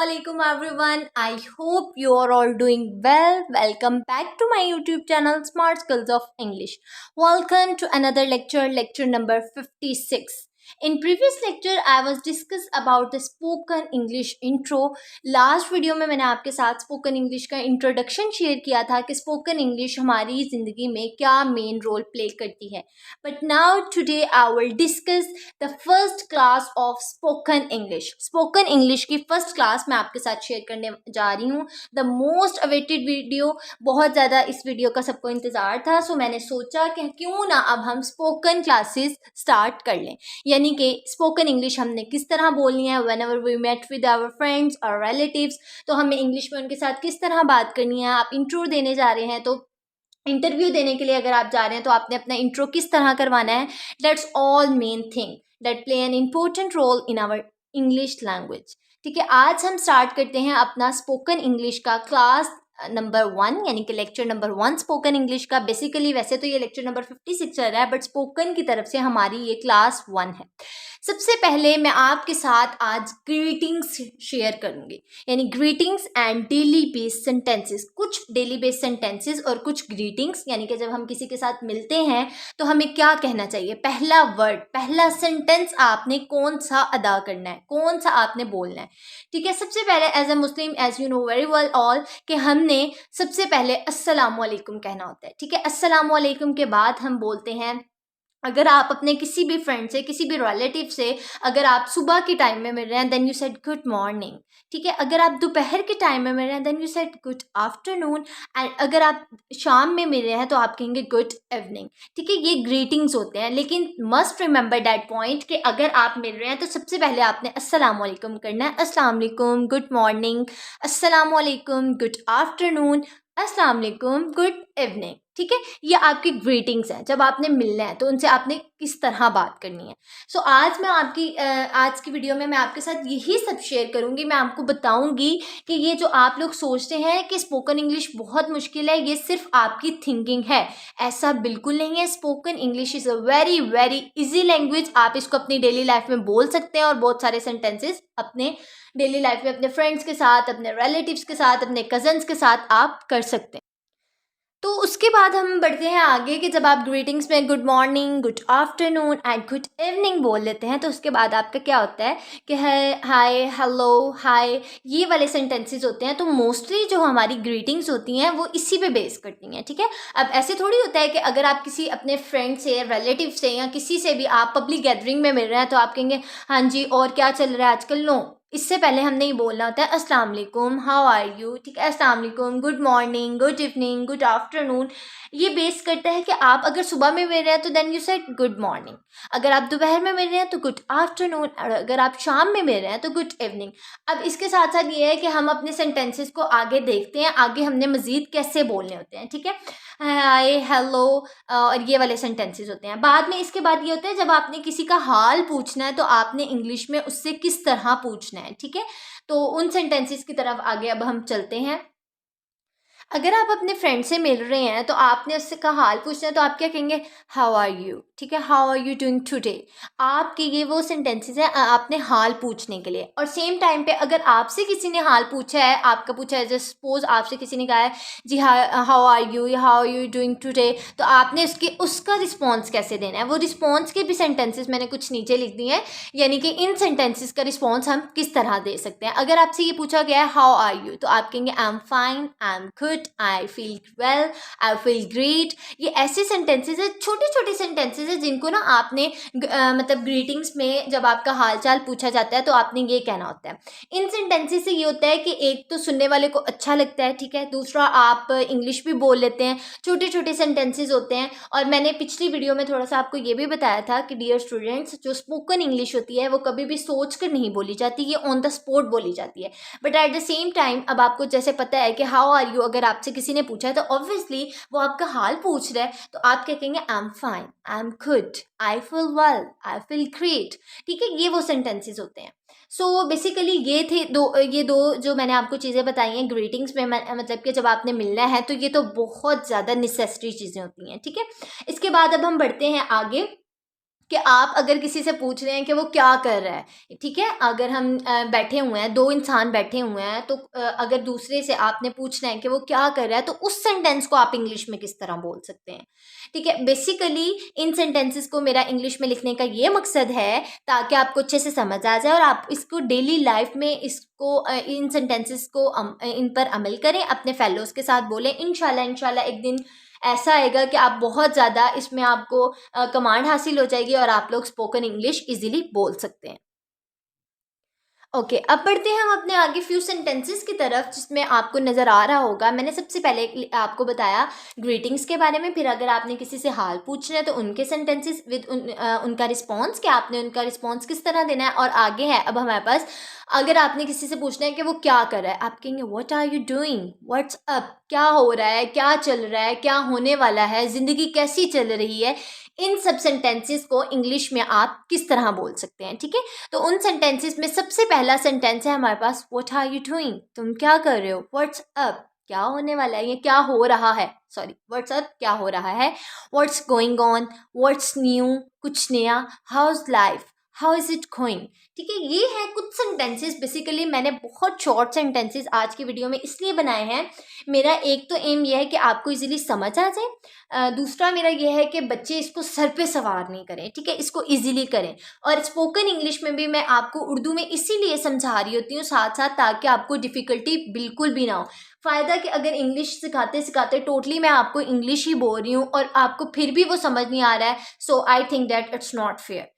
Assalamualaikum everyone. I hope you are all doing well. Welcome back to my YouTube channel Smart Skills of English. Welcome to another lecture number 56. In previous lecture I was discuss about the spoken English intro. Last video में मैंने आपके साथ spoken English का introduction share किया था कि spoken English हमारी ज़िंदगी में क्या मेन रोल प्ले करती है. But now today I will discuss the first class of spoken English. Spoken English की फर्स्ट क्लास मैं आपके साथ शेयर करने जा रही हूँ. द मोस्ट अवेटेड वीडियो, बहुत ज़्यादा इस वीडियो का सबको इंतज़ार था. सो मैंने सोचा कि क्यों ना अब हम स्पोकन क्लासेस स्टार्ट कर लें. यानी कि स्पोकन इंग्लिश हमने किस तरह बोलनी है. When ever we met with our friends और रिलेटिव्स, तो हमें इंग्लिश में उनके साथ किस तरह बात करनी है. आप इंट्रो देने जा रहे हैं, तो इंटरव्यू देने के लिए अगर आप जा रहे हैं तो आपने अपना इंट्रो किस तरह करवाना है. That's all main thing that play an important role in our English language. ठीक है, आज हम स्टार्ट करते हैं अपना स्पोकन इंग्लिश का क्लास नंबर 1, यानी कि लेक्चर नंबर 1 स्पोकन इंग्लिश का. बेसिकली वैसे तो ये लेक्चर नंबर 56 चल रहा है, बट स्पोकन की तरफ से हमारी ये क्लास 1 है. सबसे पहले मैं आपके साथ आज ग्रीटिंग्स शेयर करूंगी, यानी greetings and daily based sentences. कुछ डेली बेस्ड सेंटेंसेस और कुछ ग्रीटिंग्स, यानी कि जब हम किसी के साथ मिलते हैं तो हमें क्या कहना चाहिए. पहला वर्ड, पहला सेंटेंस आपने कौन सा अदा करना है, कौन सा आपने बोलना है. ठीक है, सबसे पहले as a Muslim, as you know very well all, कि हमने सबसे पहले अस्सलामु अलैकुम कहना होता है. ठीक है, अस्सलामु अलैकुम के बाद हम बोलते हैं, अगर आप अपने किसी भी फ्रेंड से, किसी भी रिलेटिव से अगर आप सुबह के टाइम में मिल रहे हैं, then you said good morning. ठीक है, अगर आप दोपहर के टाइम में मिल रहे हैं, then you said good afternoon. And अगर आप शाम में मिल रहे हैं तो आप कहेंगे गुड इवनिंग. ठीक है, ये ग्रीटिंग्स होते हैं, लेकिन मस्ट रिमेंबर दैट पॉइंट कि अगर आप मिल रहे हैं तो सबसे पहले आपने अस्सलामु अलैकुम करना है. अस्सलाम वालेकुम, गुड मॉर्निंग, अस्सलामु अलैकुम, गुड आफ्टरनून, अस्सलाम वालेकुम, गुड इवनिंग. ठीक है, ये आपकी ग्रीटिंग्स हैं. जब आपने मिलना है तो उनसे आपने किस तरह बात करनी है. सो आज मैं आज की वीडियो में मैं आपके साथ यही सब शेयर करूंगी. मैं आपको बताऊंगी कि ये जो आप लोग सोचते हैं कि स्पोकन इंग्लिश बहुत मुश्किल है, ये सिर्फ आपकी थिंकिंग है. ऐसा बिल्कुल नहीं है. Spoken English is a very very easy language. आप इसको अपनी डेली लाइफ में बोल सकते हैं और बहुत सारे सेंटेंसेस अपने डेली लाइफ में अपने फ्रेंड्स के साथ, अपने रिलेटिव्स के साथ, अपने कजन्स के साथ आप कर सकते हैं. तो उसके बाद हम बढ़ते हैं आगे कि जब आप ग्रीटिंग्स में good morning, good afternoon and good evening बोल लेते हैं, तो उसके बाद आपका क्या होता है कि है हाय, हेलो, हाय, ये वाले सेंटेंसेस होते हैं. तो मोस्टली जो हमारी ग्रीटिंग्स होती हैं वो इसी पे बेस करती हैं. ठीक है, अब ऐसे थोड़ी होता है कि अगर आप किसी अपने फ्रेंड से, रिलेटिव से या किसी से भी आप पब्लिक गैदरिंग में मिल रहे हैं तो आप कहेंगे हाँ जी और क्या चल रहा है आजकल. नो, इससे पहले हमने ये बोलना होता है अस्सलाम वालेकुम, हाउ आर यू. ठीक है, अस्सलाम वालेकुम, good morning, good evening, good afternoon. ये बेस करता है कि आप अगर सुबह में मिल रहे हैं तो then you said good morning. अगर आप दोपहर में मिल रहे हैं तो गुड आफ्टरनून, और अगर आप शाम में मिल रहे हैं तो गुड इवनिंग. अब इसके साथ साथ ये है कि हम अपने सेंटेंसेस को आगे देखते हैं, आगे हमने मज़ीद कैसे बोलने होते हैं. ठीक है, हाय, हेलो और ये वाले सेंटेंसेस होते हैं. बाद में इसके बाद ये होता है जब आपने किसी का हाल पूछना है तो आपने इंग्लिश में उससे किस तरह पूछना है. ठीक है, तो उन सेंटेंसेस की तरफ आगे अब हम चलते हैं. अगर आप अपने फ्रेंड से मिल रहे हैं तो आपने उससे का हाल पूछना है तो आप क्या कहेंगे, हाउ आर यू. ठीक है, how are you doing today. आपके ये वो सेंटेंसेस हैं आपने हाल पूछने के लिए. और सेम टाइम पे अगर आपसे किसी ने हाल पूछा है, आपका पूछा है, जस्ट सपोज आपसे किसी ने कहा है जी हाउ आर यू या how are you doing today, तो आपने उसका रिस्पॉन्स कैसे देना है. वो रिस्पॉन्स के भी सेंटेंसेस मैंने कुछ नीचे लिख दिए हैं, यानी कि इन सेंटेंसेस का रिस्पॉन्स हम किस तरह दे सकते हैं. अगर आपसे ये पूछा गया है हाउ आर यू, तो आप कहेंगे I am fine, I am good, I feel well, I feel great. ये ऐसे सेंटेंसेस है, छोटे छोटे सेंटेंसेस है जिनको ना आपने मतलब ग्रीटिंग्स में जब आपका हालचाल पूछा जाता है तो आपने ये कहना होता है. इन सेंटेंसेस से ये होता है कि एक तो सुनने वाले को अच्छा लगता है. ठीक है, दूसरा आप इंग्लिश भी बोल लेते हैं. छोटे छोटे सेंटेंसेस होते हैं. और मैंने पिछली वीडियो में थोड़ा सा आपको ये भी बताया था कि डियर स्टूडेंट्स, जो स्पोकन इंग्लिश होती है वो कभी भी सोच कर नहीं बोली जाती, ये ऑन द स्पॉट बोली जाती है. But at the same time अब आपको जैसे पता है कि हाउ आर यू अगर आपसे किसी ने पूछा है तो ऑब्वियसली वो आपका हाल पूछ रहा है, तो आप क्या कहेंगे, I am fine, I am good, I feel well, I feel great. ठीक है, ये वो सेंटेंसेस होते हैं. सो बेसिकली ये दो जो मैंने आपको चीज़ें बताई हैं ग्रीटिंग्स में, मतलब कि जब आपने मिलना है तो ये तो बहुत ज़्यादा नेसेसरी चीज़ें होती हैं. ठीक है, इसके बाद अब हम बढ़ते हैं आगे कि आप अगर किसी से पूछ रहे हैं कि वो क्या कर रहा है, ठीक है, अगर हम बैठे हुए हैं, दो इंसान बैठे हुए हैं, तो अगर दूसरे से आपने पूछना है कि वो क्या कर रहा है, तो उस सेंटेंस को आप इंग्लिश में किस तरह बोल सकते हैं। ठीक है, बेसिकली इन सेंटेंसेस को मेरा इंग्लिश में लिखने का ये मकसद है ताकि आपको अच्छे से समझ आ जाए और आप इसको डेली लाइफ में इसको इन सेंटेंसेस को इन पर अमल करें, अपने फेलोज़ के साथ बोलें। इंशाल्लाह एक दिन ऐसा आएगा कि आप बहुत ज़्यादा इसमें आपको कमांड हासिल हो जाएगी और आप लोग स्पोकन इंग्लिश इजीली बोल सकते हैं। ओके, अब बढ़ते हैं हम अपने आगे फ्यू सेंटेंसेस की तरफ, जिसमें आपको नज़र आ रहा होगा मैंने सबसे पहले आपको बताया ग्रीटिंग्स के बारे में, फिर अगर आपने किसी से हाल पूछना है तो उनके सेंटेंसेस विद उनका रिस्पॉन्स, कि आपने उनका रिस्पॉन्स किस तरह देना है। और आगे है अब हमारे पास, अगर आपने किसी से पूछना है कि वो क्या कर रहा है, आप कहेंगे what are you doing, what's up, क्या हो रहा है, क्या चल रहा है, क्या होने वाला है, ज़िंदगी कैसी चल रही है। इन सब सेंटेंसेस को इंग्लिश में आप किस तरह बोल सकते हैं, ठीक है। तो उन सेंटेंसेस में सबसे पहला सेंटेंस है हमारे पास व्हाट आर यू डूइंग, तुम क्या कर रहे हो। व्हाट्स अप, क्या होने वाला है, ये क्या हो रहा है, सॉरी, व्हाट्स अप, क्या हो रहा है। What's going on, what's new, कुछ नया। House life, how is it going. ठीक है, ये है कुछ सेंटेंसेस। बेसिकली मैंने बहुत शॉर्ट सेंटेंसेस आज की वीडियो में इसलिए बनाए हैं, मेरा एक तो एम ये है कि आपको इजीली समझ आ जाए, दूसरा मेरा ये है कि बच्चे इसको सर पे सवार नहीं करें, ठीक है, इसको इजीली करें। और स्पोकन इंग्लिश में भी मैं आपको उर्दू में इसीलिए समझा रही होती हूँ साथ साथ, ताकि आपको डिफ़िकल्टी बिल्कुल भी ना हो। फ़ायदा कि अगर इंग्लिश सिखाते सिखाते टोटली मैं आपको इंग्लिश ही बोल रही हूँ और आपको फिर भी वो समझ नहीं आ रहा है, so I think that it's not fair.